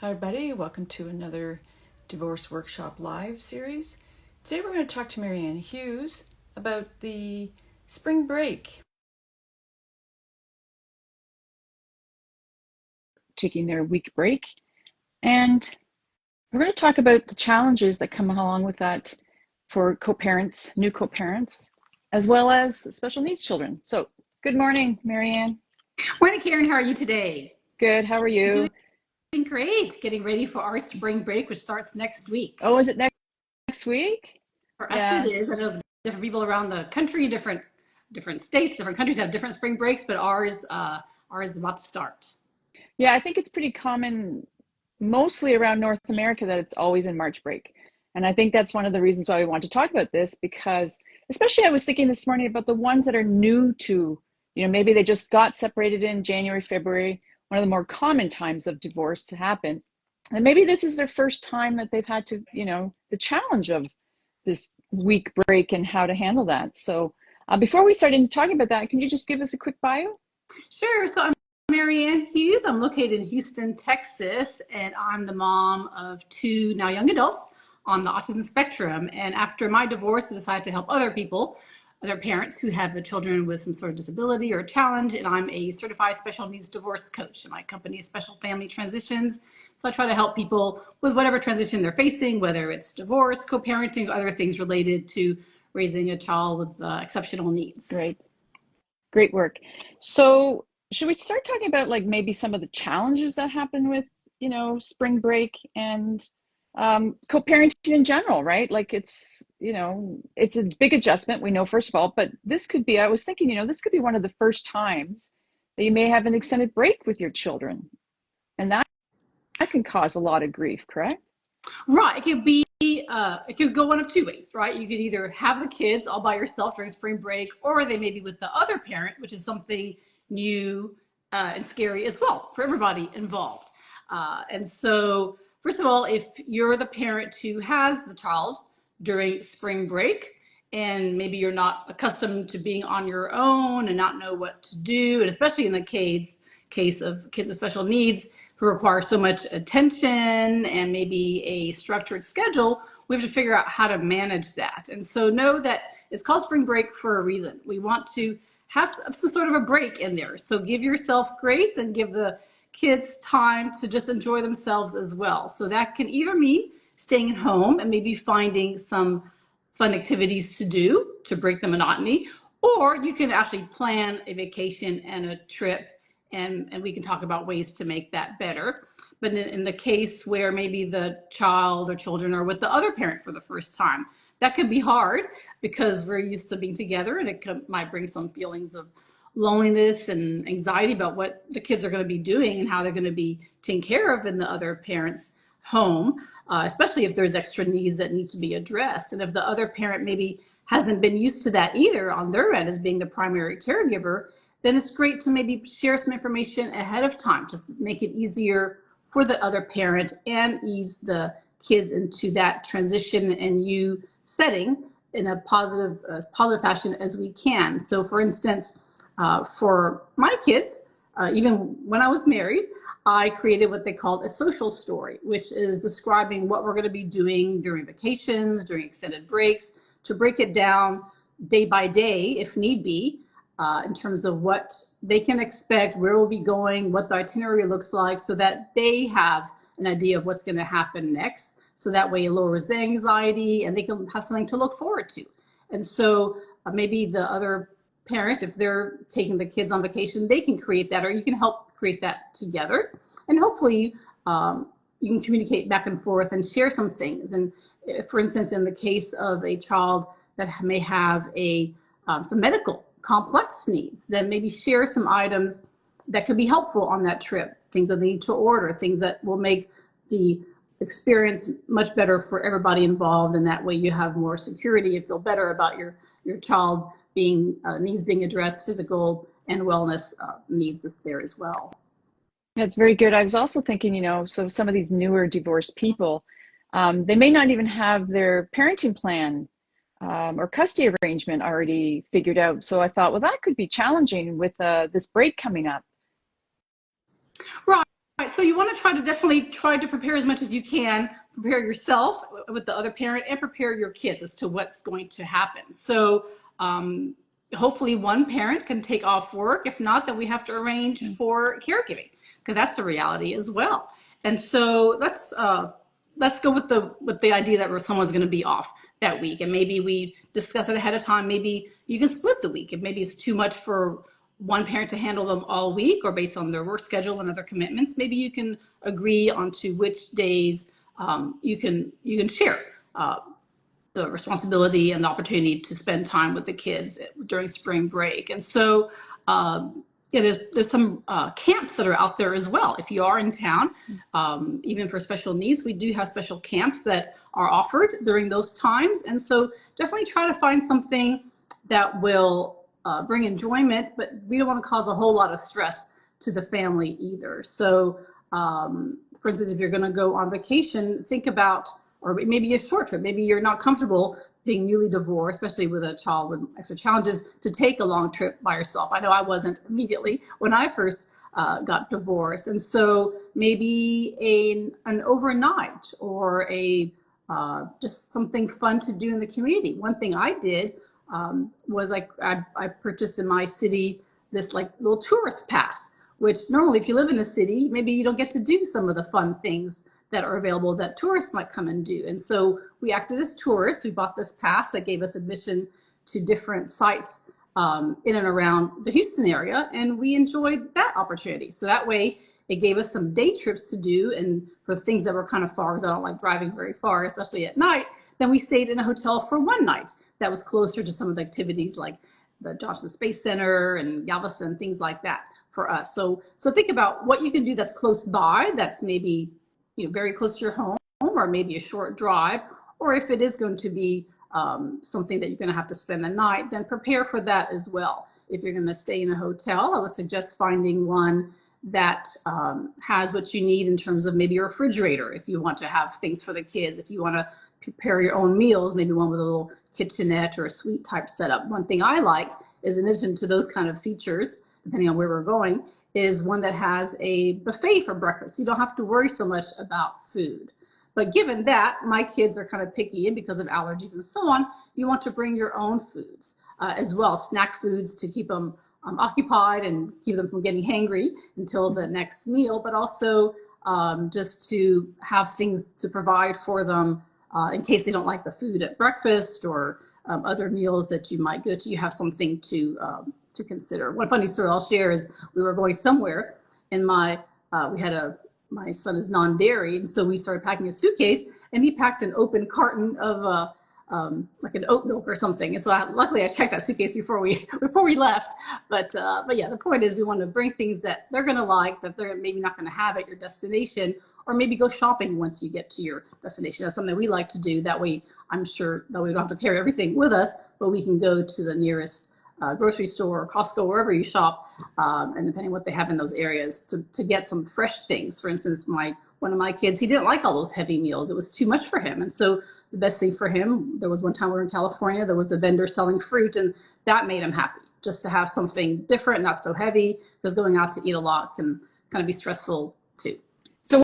Hi everybody, welcome to another Divorce Workshop Live series. Today we're going to talk to Mary Ann Hughes about the spring break. Taking their week break, and we're going to talk about the challenges that come along with that for co-parents, new co-parents, as well as special needs children. So, good morning, Mary Ann. Morning, Karen. How are you today? Good, how are you? Doing great. Getting ready for our spring break, which starts next week. Oh, is it next week? For us, it Yeah. is. I know different people around the country, different states, different countries have different spring breaks, but ours is about to start. Yeah, I think it's pretty common mostly around North America that it's always in March break. And I think that's one of the reasons why we want to talk about this, because especially I was thinking this morning about the ones that are new to, maybe they just got separated in January, February, one of the more common times of divorce to happen. And maybe this is their first time that they've had to, the challenge of this week break and how to handle that. So before we start into talking about that, can you just give us a quick bio? Sure. So I'm Mary Ann Hughes. I'm located in Houston, Texas, and I'm the mom of two now young adults on the autism spectrum. And after my divorce, I decided to help other people, other parents who have the children with some sort of disability or challenge. And I'm a certified special needs divorce coach. And my company is Special Family Transitions. So I try to help people with whatever transition they're facing, whether it's divorce, co-parenting, or other things related to raising a child with exceptional needs. Great work. So should we start talking about like maybe some of the challenges that happen with, spring break and co-parenting in general, right? Like it's a big adjustment, we know, first of all, but this could be, I was thinking, this could be one of the first times that you may have an extended break with your children. And that can cause a lot of grief, correct? Right. It could go one of two ways, right? You could either have the kids all by yourself during spring break, or they may be with the other parent, which is something new and scary as well for everybody involved. And so, first of all, if you're the parent who has the child during spring break, and maybe you're not accustomed to being on your own and not know what to do, and especially in the case of kids with special needs, who require so much attention and maybe a structured schedule, we have to figure out how to manage that. And so know that it's called spring break for a reason. We want to have some sort of a break in there. So give yourself grace and give the kids time to just enjoy themselves as well. So that can either mean staying at home and maybe finding some fun activities to do to break the monotony, or you can actually plan a vacation and a trip, and we can talk about ways to make that better. But in the case where maybe the child or children are with the other parent for the first time, that can be hard because we're used to being together, and might bring some feelings of loneliness and anxiety about what the kids are going to be doing and how they're going to be taken care of in the other parent's home, especially if there's extra needs that need to be addressed. And if the other parent maybe hasn't been used to that either on their end as being the primary caregiver, then it's great to maybe share some information ahead of time to make it easier for the other parent and ease the kids into that transition and you setting in a positive fashion as we can. So for instance, for my kids, even when I was married, I created what they called a social story, which is describing what we're going to be doing during vacations, during extended breaks, to break it down day by day, if need be, in terms of what they can expect, where we'll be going, what the itinerary looks like, so that they have an idea of what's going to happen next. So that way it lowers their anxiety and they can have something to look forward to. And so maybe the other parent, if they're taking the kids on vacation, they can create that, or you can help create that together. And hopefully you can communicate back and forth and share some things. And for instance, in the case of a child that may have some medical complex needs, then maybe share some items that could be helpful on that trip, things that they need to order, things that will make the experience much better for everybody involved. And that way you have more security and feel better about your child needs being addressed, physical and wellness needs is there as well. Yeah, it's very good. I was also thinking, so some of these newer divorced people, they may not even have their parenting plan or custody arrangement already figured out. So I thought, well, that could be challenging with this break coming up. Right. So you want to try to definitely try to prepare as much as you can, prepare yourself with the other parent and prepare your kids as to what's going to happen. So um, hopefully one parent can take off work. If not, then we have to arrange for caregiving, because that's a reality as well. And so let's go with the idea that someone's going to be off that week, and maybe we discuss it ahead of time. Maybe you can split the week if maybe it's too much for one parent to handle them all week, or based on their work schedule and other commitments. Maybe you can agree on to which days you can share the responsibility and the opportunity to spend time with the kids during spring break. And so yeah, there's some camps that are out there as well. If you are in town, even for special needs, we do have special camps that are offered during those times. And so definitely try to find something that will bring enjoyment, but we don't want to cause a whole lot of stress to the family either. So for instance, if you're going to go on vacation, think about, or maybe a short trip, maybe you're not comfortable being newly divorced, especially with a child with extra challenges, to take a long trip by yourself. I know I wasn't immediately when I first got divorced. And so maybe an overnight, or a just something fun to do in the community. One thing I did was like I purchased in my city this like little tourist pass, which normally if you live in a city, maybe you don't get to do some of the fun things that are available that tourists might come and do. And so we acted as tourists. We bought this pass that gave us admission to different sites in and around the Houston area, and we enjoyed that opportunity. So that way it gave us some day trips to do, and for things that were kind of far, because I don't like driving very far, especially at night, then we stayed in a hotel for one night that was closer to some of the activities like the Johnson Space Center and Galveston, things like that for us. So think about what you can do that's close by, that's maybe very close to your home, or maybe a short drive, or if it is going to be something that you're going to have to spend the night, then prepare for that as well. If you're going to stay in a hotel, I would suggest finding one that has what you need in terms of maybe a refrigerator, if you want to have things for the kids, if you want to prepare your own meals, maybe one with a little kitchenette or a suite type setup. One thing I like is, in addition to those kind of features, depending on where we're going, is one that has a buffet for breakfast. You don't have to worry so much about food. But given that my kids are kind of picky, and because of allergies and so on, you want to bring your own foods as well, snack foods to keep them occupied and keep them from getting hangry until the next meal, but also just to have things to provide for them in case they don't like the food at breakfast, or other meals that you might go to. You have something to consider. One funny story I'll share is we were going somewhere, and my son is non-dairy, and so we started packing a suitcase, and he packed an open carton of like an oat milk or something. And so luckily I checked that suitcase before we left. But yeah, the point is we want to bring things that they're going to like, that they're maybe not going to have at your destination, or maybe go shopping once you get to your destination. That's something we like to do. That way, I'm sure that we don't have to carry everything with us, but we can go to the nearest grocery store or Costco, wherever you shop, and depending on what they have in those areas, to get some fresh things. For instance, one of my kids, he didn't like all those heavy meals. It was too much for him. And so the best thing for him, there was one time we were in California, there was a vendor selling fruit, and that made him happy, just to have something different, not so heavy, because going out to eat a lot can kind of be stressful too. So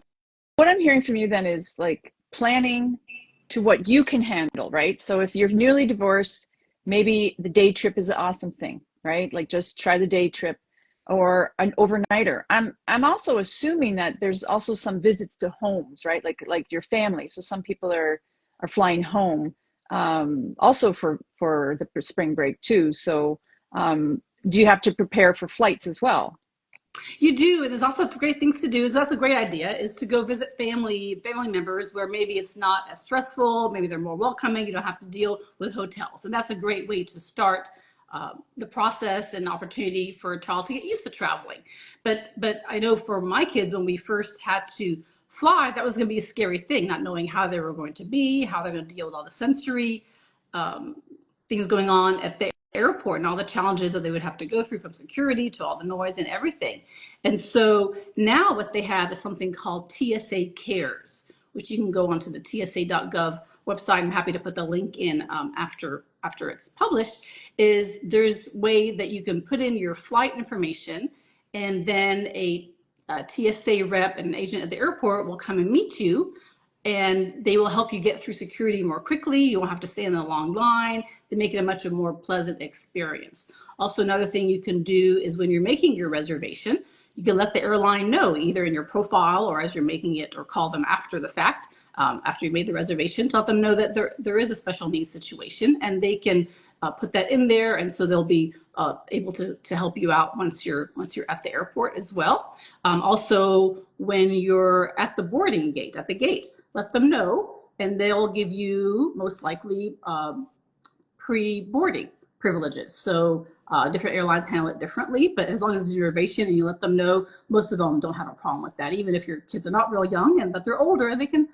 what I'm hearing from you then is like planning to what you can handle, right? So if you're newly divorced, maybe the day trip is an awesome thing, right? Like just try the day trip, or an overnighter. I'm also assuming that there's also some visits to homes, right? Like your family. So some people are flying home also for the spring break too. So do you have to prepare for flights as well? You do, and there's also great things to do. So that's a great idea, is to go visit family members where maybe it's not as stressful, maybe they're more welcoming, you don't have to deal with hotels. And that's a great way to start the process and opportunity for a child to get used to traveling. But I know for my kids, when we first had to fly, that was going to be a scary thing, not knowing how they were going to be, how they're going to deal with all the sensory things going on at the airport, and all the challenges that they would have to go through, from security to all the noise and everything. And so now what they have is something called TSA Cares, which you can go onto the tsa.gov website. I'm happy to put the link in after it's published. Is there's way that you can put in your flight information, and then a TSA rep and an agent at the airport will come and meet you, and they will help you get through security more quickly. You won't have to stay in a long line. They make it a much more pleasant experience. Also, another thing you can do is when you're making your reservation, you can let the airline know either in your profile or as you're making it, or call them after the fact, after you made the reservation, to let them know that there is a special needs situation, and they can put that in there, and so they'll be able to help you out once you're at the airport as well. Also, when you're at the boarding gate, at the gate, let them know, and they'll give you most likely pre-boarding privileges. So different airlines handle it differently, but as long as it's a reservation and you let them know, most of them don't have a problem with that. Even if your kids are not real young, but they're older, and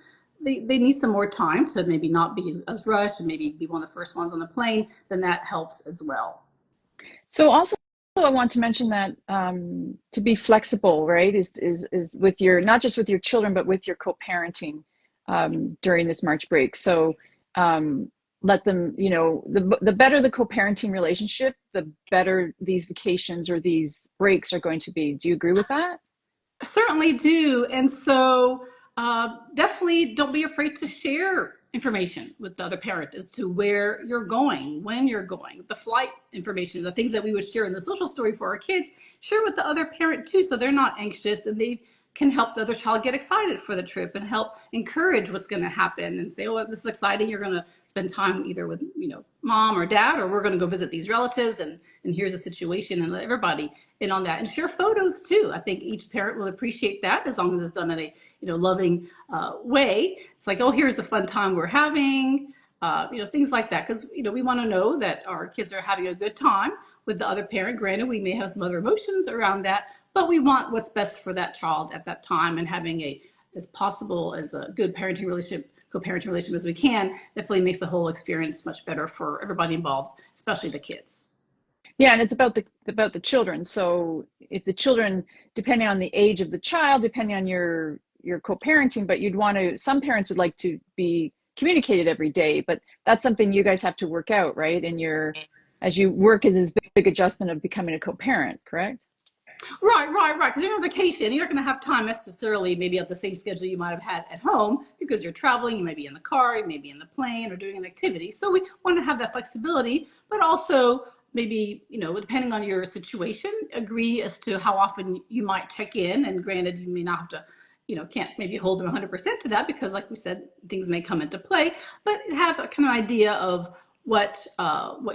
they need some more time to maybe not be as rushed and maybe be one of the first ones on the plane, then that helps as well. So also, I want to mention that to be flexible, right, is with your, not just with your children, but with your co-parenting during this March break. So let them, the better the co-parenting relationship, the better these vacations or these breaks are going to be. Do you agree with that? I certainly do. And so definitely don't be afraid to share information with the other parent as to where you're going, when you're going, the flight information, the things that we would share in the social story for our kids, share with the other parent too, so they're not anxious and they can help the other child get excited for the trip and help encourage what's going to happen and say, oh, this is exciting. You're going to spend time either with, mom or dad, or we're going to go visit these relatives, and here's a situation, and let everybody in on that, and share photos too. I think each parent will appreciate that, as long as it's done in a, loving way. It's like, oh, here's the fun time we're having. Things like that, because we want to know that our kids are having a good time with the other parent. Granted, we may have some other emotions around that, but we want what's best for that child at that time, and having as a good parenting relationship, co-parenting relationship as we can, definitely makes the whole experience much better for everybody involved, especially the kids. Yeah, and it's about the children. So if the children, depending on the age of the child, depending on your co-parenting, but you'd want to, some parents would like to be communicated every day, but that's something you guys have to work out, right? And as you work as this big adjustment of becoming a co-parent, correct? Right. Because you're on vacation, you're not going to have time necessarily, maybe at the same schedule you might have had at home, because you're traveling. You may be in the car, you may be in the plane, or doing an activity. So we want to have that flexibility, but also maybe, depending on your situation, agree as to how often you might check in. And granted, you may not have to, can't maybe hold them 100% to that, because like we said, things may come into play, but have a kind of idea of what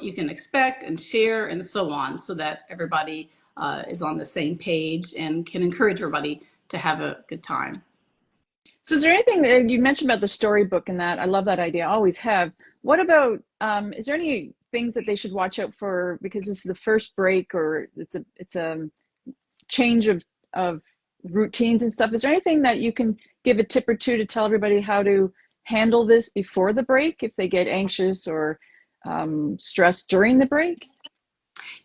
you can expect and share and so on, so that everybody is on the same page and can encourage everybody to have a good time. So is there anything that you mentioned about the storybook and that? I love that idea. I always have. What about, is there any things that they should watch out for, because this is the first break, or it's a change of routines and stuff? Is there anything that you can give a tip or two to tell everybody how to handle this before the break if they get anxious or stressed during the break?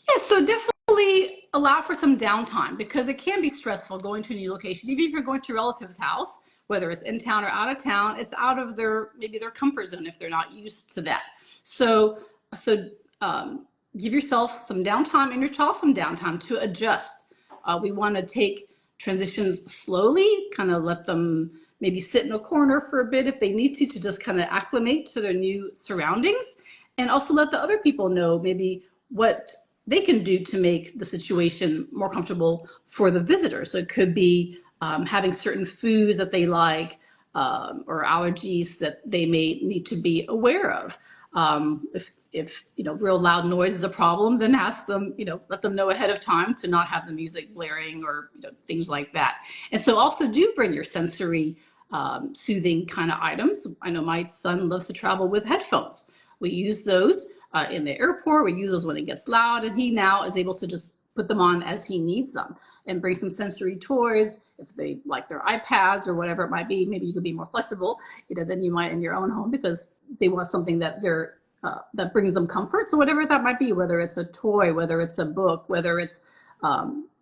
Yeah, so definitely allow for some downtime, because it can be stressful going to a new location. Even if you're going to a relative's house, whether it's in town or out of town, it's out of maybe their comfort zone if they're not used to that. So give yourself some downtime and your child some downtime to adjust. We want to take transitions slowly, kind of let them maybe sit in a corner for a bit if they need to just kind of acclimate to their new surroundings, and also let the other people know maybe what they can do to make the situation more comfortable for the visitor. So it could be having certain foods that they like, or allergies that they may need to be aware of. If real loud noise is a problem, then ask them, let them know ahead of time to not have the music blaring, or things like that. And so also do bring your sensory soothing kind of items. I know my son loves to travel with headphones. We use those in the airport. We use those when it gets loud, and he now is able to just put them on as he needs them, and bring some sensory toys if they like their iPads or whatever it might be. Maybe you could be more flexible, than you might in your own home, because they want something that that brings them comfort. So whatever that might be, whether it's a toy, whether it's a book, whether it's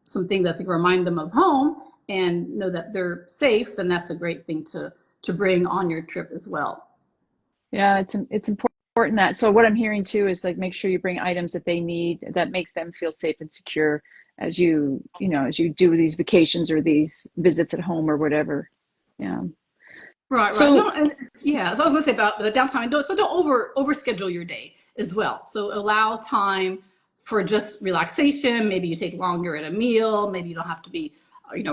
something that they remind them of home and know that they're safe, then that's a great thing to bring on your trip as well. Yeah, it's important that. So what I'm hearing too is, like, make sure you bring items that they need that makes them feel safe and secure, as you do these vacations or these visits at home or whatever. Yeah. Right, right. So No, and yeah. So I was going to say about the downtime, and don't over schedule your day as well. So allow time for just relaxation. Maybe you take longer at a meal. Maybe you don't have to be,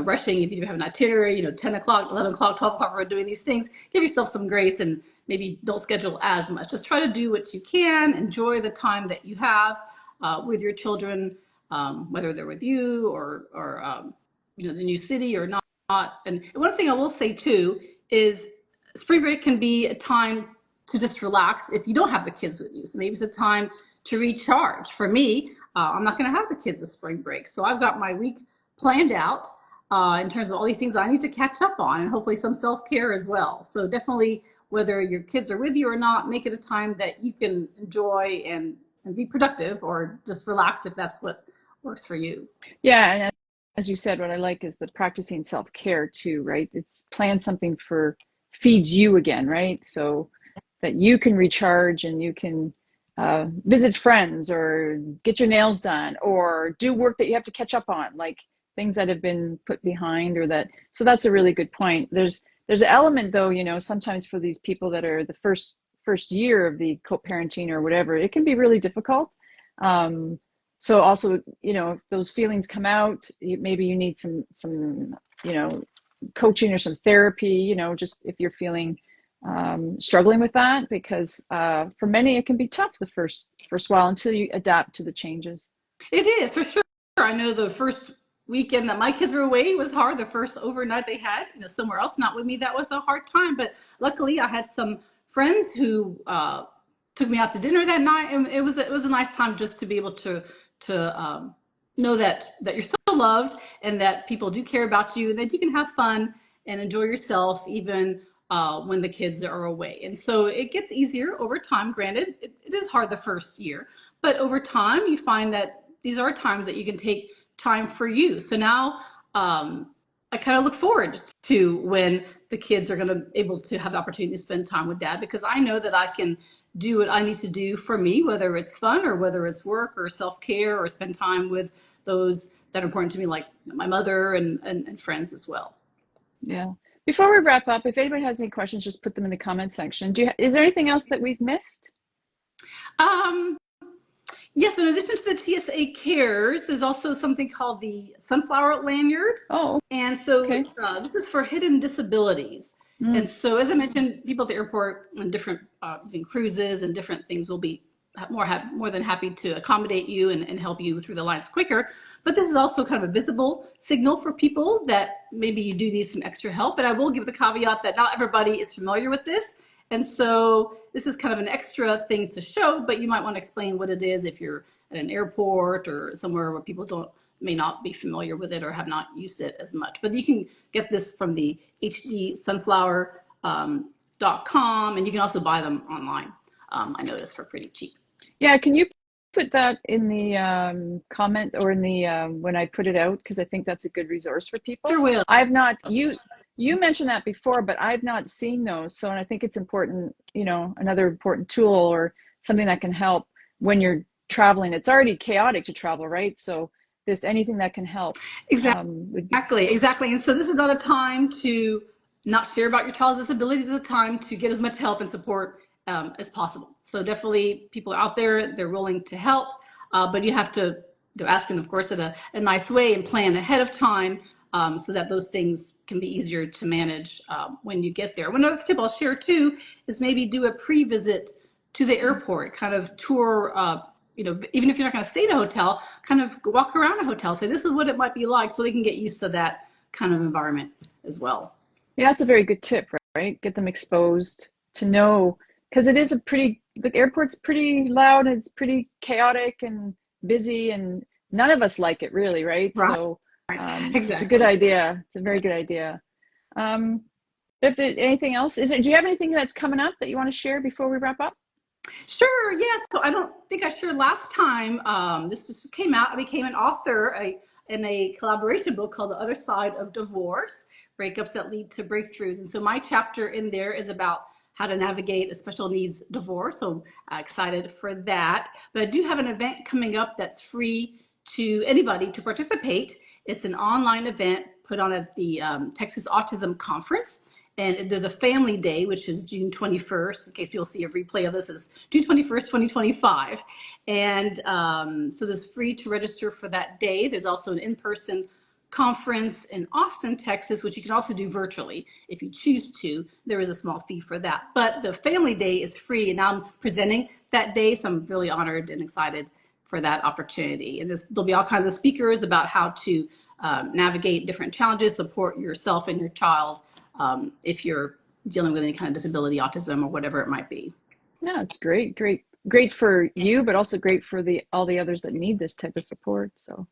rushing if you have an itinerary. 10 o'clock, 11 o'clock, 12 o'clock. We're doing these things. Give yourself some grace and maybe don't schedule as much. Just try to do what you can. Enjoy the time that you have with your children, whether they're with you or the new city or not. And one thing I will say too is spring break can be a time to just relax if you don't have the kids with you. So maybe it's a time to recharge. For me, I'm not going to have the kids this spring break. So I've got my week planned out in terms of all these things I need to catch up on and hopefully some self-care as well. So definitely, whether your kids are with you or not, make it a time that you can enjoy and be productive or just relax if that's what works for you. yeah, and as you said, what I like is the practicing self-care too, right? It's plan something for feeds you again, right? So that you can recharge and you can visit friends or get your nails done or do work that you have to catch up on, like things that have been put behind or that. So that's a really good point. There's an element though, sometimes for these people that are the first year of the co-parenting or whatever, it can be really difficult. Um, so also, if those feelings come out, maybe you need some, coaching or some therapy, just if you're feeling struggling with that, because for many it can be tough the first while until you adapt to the changes. It is for sure. I know the first weekend that my kids were away was hard. The first overnight they had, somewhere else, not with me, that was a hard time. But luckily, I had some friends who took me out to dinner that night, and it was a nice time just to be able to know that you're still loved and that people do care about you, and that you can have fun and enjoy yourself even when the kids are away. And so it gets easier over time. Granted, it is hard the first year, but over time you find that these are times that you can take time for you. So now I kind of look forward to when the kids are going to able to have the opportunity to spend time with dad, because I know that I can do what I need to do for me, whether it's fun or whether it's work or self-care or spend time with those that are important to me, like my mother and friends as well. Yeah. Before we wrap up, if anybody has any questions, just put them in the comment section. Is there anything else that we've missed? Um, Yes, in addition to the TSA Cares, there's also something called the Sunflower Lanyard. Oh, And so okay. this is for hidden disabilities. Mm, And so, as I mentioned, people at the airport and different cruises and different things will be more than happy to accommodate you and help you through the lines quicker. But this is also kind of a visible signal for people that maybe you do need some extra help. And I will give the caveat that not everybody is familiar with this. And so this is kind of an extra thing to show, but you might want to explain what it is if you're at an airport or somewhere where people may not be familiar with it or have not used it as much. But you can get this from the hdsunflower.com, and you can also buy them online. I noticed for pretty cheap. yeah, can you put that in the comment or in the when I put it out? Because I think that's a good resource for people. Sure will. I've not you mentioned that before, but I've not seen those. So, and I think it's important, another important tool or something that can help when you're traveling. It's already chaotic to travel, right? So, this anything that can help would be. Exactly. And so this is not a time to not share about your child's disabilities. It's a time to get as much help and support as possible. So definitely people out there, they're willing to help, but you have to ask them, of course, in a nice way and plan ahead of time so that those things can be easier to manage when you get there. One other tip I'll share too is maybe do a pre-visit to the airport, kind of tour even if you're not going to stay in a hotel, kind of walk around a hotel, say this is what it might be like, so they can get used to that kind of environment as well. Yeah, that's a very good tip, right? Get them exposed to know, because the airport's pretty loud and it's pretty chaotic and busy, and none of us like it really, right? Right. So it's a good Exactly. idea. It's a very good idea. Um, if there, anything else, do you have anything that's coming up that you want to share before we wrap up? Sure. Yes. So I don't think I shared last time. This just came out. I became an author in a collaboration book called The Other Side of Divorce: Breakups That Lead to Breakthroughs. And so my chapter in there is about how to navigate a special needs divorce. So excited for that. But I do have an event coming up that's free to anybody to participate. It's an online event put on at the Texas Autism Conference. And there's a family day, which is June 21st, in case people see a replay of this, is June 21st, 2025. And so there's free to register for that day. There's also an in-person conference in Austin, Texas, which you can also do virtually if you choose to. There is a small fee for that. But the family day is free, and I'm presenting that day, so I'm really honored and excited for that opportunity. And there'll be all kinds of speakers about how to navigate different challenges, support yourself and your child if you're dealing with any kind of disability, autism, or whatever it might be. Yeah, it's great for you, but also great for all the others that need this type of support. So,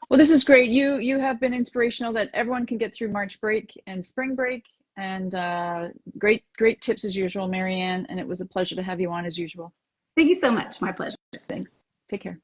well, this is great. You have been inspirational that everyone can get through March break and spring break, and great tips as usual, Mary Ann. And it was a pleasure to have you on as usual. Thank you so much. My pleasure. Thanks. Take care.